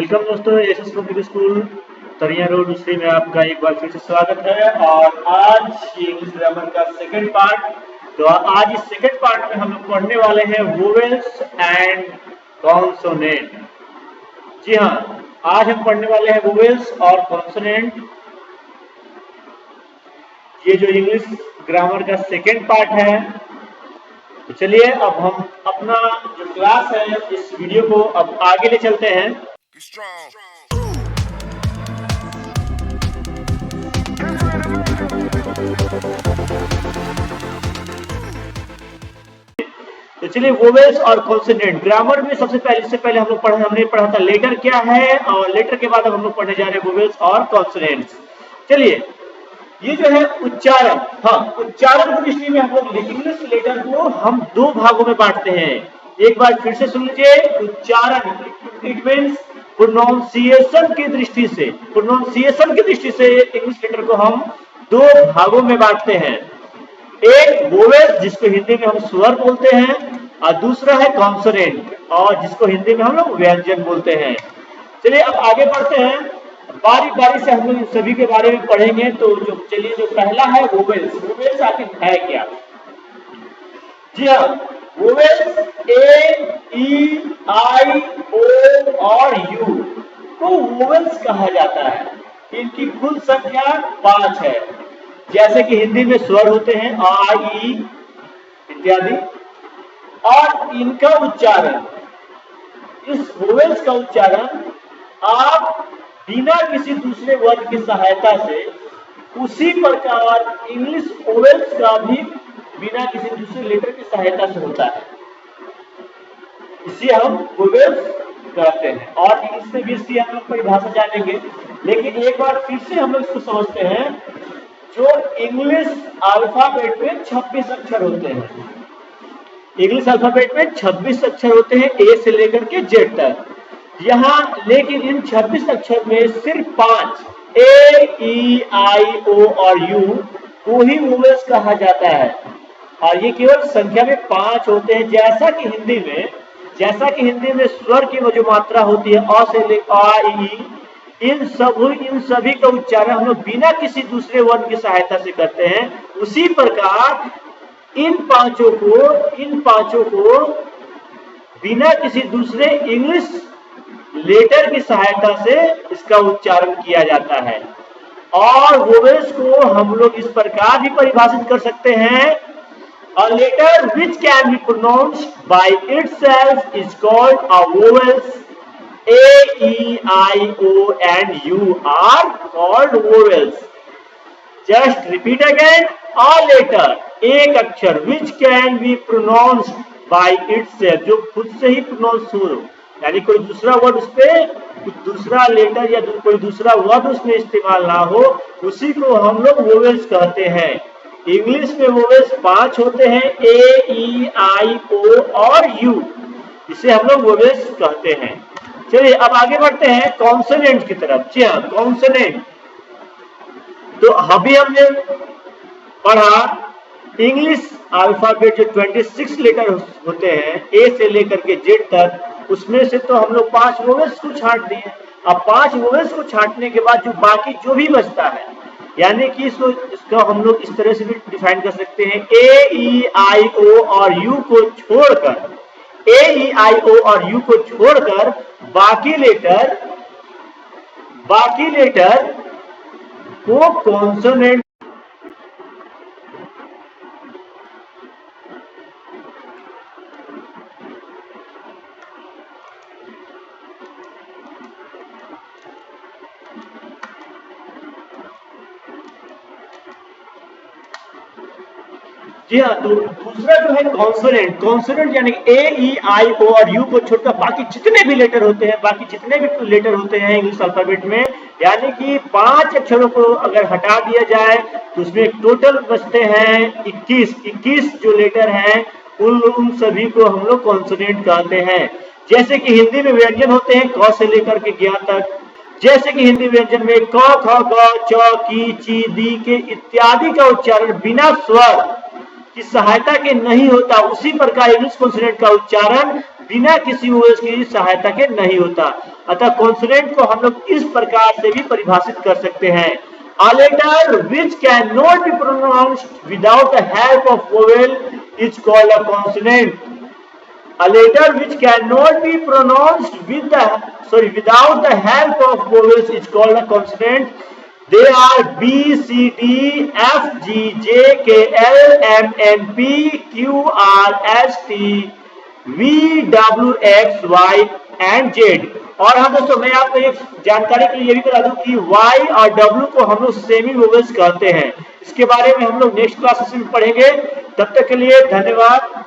Welcome दोस्तों, SS public school तरिया road दूसरी में आपका एक बार फिर से स्वागत है। और आज ये इंग्लिश ग्रामर का सेकंड पार्ट। तो आज इस सेकंड पार्ट में हम लोग पढ़ने वाले हैं वोवेल्स एंड कॉन्सोनेंट। जी हाँ, आज हम पढ़ने वाले हैं वोवेल्स और कॉन्सोनेंट। ये जो इंग्लिश ग्रामर का सेकंड पार्ट है। तो चलिए अब हम अपना जो क्लास है इस वीडियो को अब आगे ले चलते हैं। तो चलिए वोवेल्स और कॉन्सोनेंट ग्रामर में सबसे पहले हमने पढ़ा था लेटर क्या है, और लेटर के बाद अब हम लोग पढ़ने जा रहे हैं वोवेल्स और कॉन्सोनेंट्स। चलिए ये जो है उच्चारण, हाँ उच्चारण की दृष्टि में हम लोग इंग्लिश लेटर को हम दो भागों में बांटते हैं। एक बार फिर से सुन लीजिए, उच्चारण इट मीन्स प्रोनाउंसिएशन की दृष्टि से, इंग्लिश लेटर को हम दो भागों में बांटते हैं। एक वोवेल जिसको हिंदी में हम स्वर बोलते हैं, और दूसरा है कॉन्सोनेंट और जिसको हिंदी में हम लोग व्यंजन बोलते हैं। चलिए अब आगे बढ़ते हैं, बारी बारी से हम लोग इन सभी के बारे में पढ़ेंगे। तो जो पहला है वोवेल्स आखिर है क्या? जी हाँ, वोवेल्स ए, ई, आई, ओ और यू को वोवेल्स कहा जाता है। इनकी कुल संख्या 5 है। जैसे कि हिंदी में स्वर होते हैं आ, ई इत्यादि, और इनका उच्चारण, इस वोवेल्स का उच्चारण आप बिना किसी दूसरे वर्ड की सहायता से, उसी प्रकार इंग्लिश वोवेल्स का भी बिना किसी दूसरे लेटर की सहायता से होता है। इसे हम वोवेल्स कहते हैं। और इंग्लिश में भी इसकी हम लोग परिभाषा जानेंगे, लेकिन एक बार फिर से हम लोग इसको समझते हैं। जो इंग्लिश अल्फाबेट में 26 अक्षर होते हैं, इंग्लिश अल्फाबेट में 26 अक्षर होते हैं ए से लेकर के जेड तक। यहाँ लेकिन इन 26 अक्षर में सिर्फ 5 ए, ई, आई, ओ और यू को ही वोवेल्स कहा जाता है, और ये केवल संख्या में 5 होते हैं। जैसा कि हिंदी में स्वर की वो जो मात्रा होती है अ से लेकर आ, ई, इन सभी का उच्चारण हम लोग बिना किसी दूसरे वर्ण की सहायता से करते हैं। उसी प्रकार इन पांचों को बिना किसी दूसरे इंग्लिश लेटर की सहायता से इसका उच्चारण किया जाता है। और वोवेल्स को हम लोग इस प्रकार भी परिभाषित कर सकते हैं, a letter which can be pronounced by itself is called a vowels. A, E, I, O and U are called vowels. Just repeat again, a letter, एक अक्षर which can be pronounced by itself, जो खुद से ही pronounce हो, यानी कोई दूसरा word उस पे, दूसरा लेटर या कोई दूसरा वर्ड उसमें इस्तेमाल ना हो, उसी को हम लोग वोवेल्स कहते हैं। इंग्लिश में वोवेल्स 5 होते हैं, ए, ई, आई, ओ और यू, इसे हम लोग वोवेल्स कहते हैं। चलिए अब आगे बढ़ते हैं कॉन्सोनेंट की तरफ। जी हाँ, कॉन्सोनेंट तो अभी हमने पढ़ा इंग्लिश अल्फाबेट जो 26 लेटर होते हैं ए से लेकर के जेड तक, उसमें से तो हम लोग 5 वोवेल्स को छांट दिए। अब 5 वोवेल्स को छांटने के बाद जो बाकी जो भी बचता है, यानी कि इसको हम लोग इस तरह से भी डिफाइन कर सकते हैं, ए, ई, आई, ओ और यू को छोड़कर, ए, ई, आई, ओ और यू को छोड़कर बाकी लेटर को कॉन्सोनेंट। जी हाँ, तो दूसरा जो है कॉन्सोनेंट यानी ए, ई, आई, ओ और यू को छोड़कर बाकी जितने भी लेटर होते हैं इंग्लिश अल्फाबेट में, यानी कि 5 अक्षरों को अगर हटा दिया जाए तो उसमें टोटल बचते हैं 21 जो लेटर हैं, उन सभी को हम लोग कॉन्सोनेंट कहते हैं। जैसे कि हिंदी में व्यंजन होते हैं क से लेकर के ज्ञ तक, जैसे कि हिंदी व्यंजन में क, ख, ग, च, की, ची, दी के इत्यादि का उच्चारण बिना स्वर की सहायता के नहीं होता, उसी प्रकार इंग्लिश कॉन्सोनेंट का उच्चारण बिना किसी वोवेल्स की सहायता के नहीं होता। अतः कॉन्सोनेंट को हम लोग इस प्रकार से भी परिभाषित कर सकते हैं। A letter which cannot be pronounced without the help of vowel is called a consonant. A letter which cannot be pronounced without the help of vowels is called a consonant. They are B, C, D, F, G, J, K, L, M, N, P, Q, R, S, T, V, W, X, Y and Z। और हाँ दोस्तों, मैं आपको एक जानकारी के लिए ये भी बता दूं कि Y और W को हम लोग सेमी वोवेल्स कहते हैं। इसके बारे में हम लोग नेक्स्ट क्लासेस में पढ़ेंगे। तब तक के लिए धन्यवाद।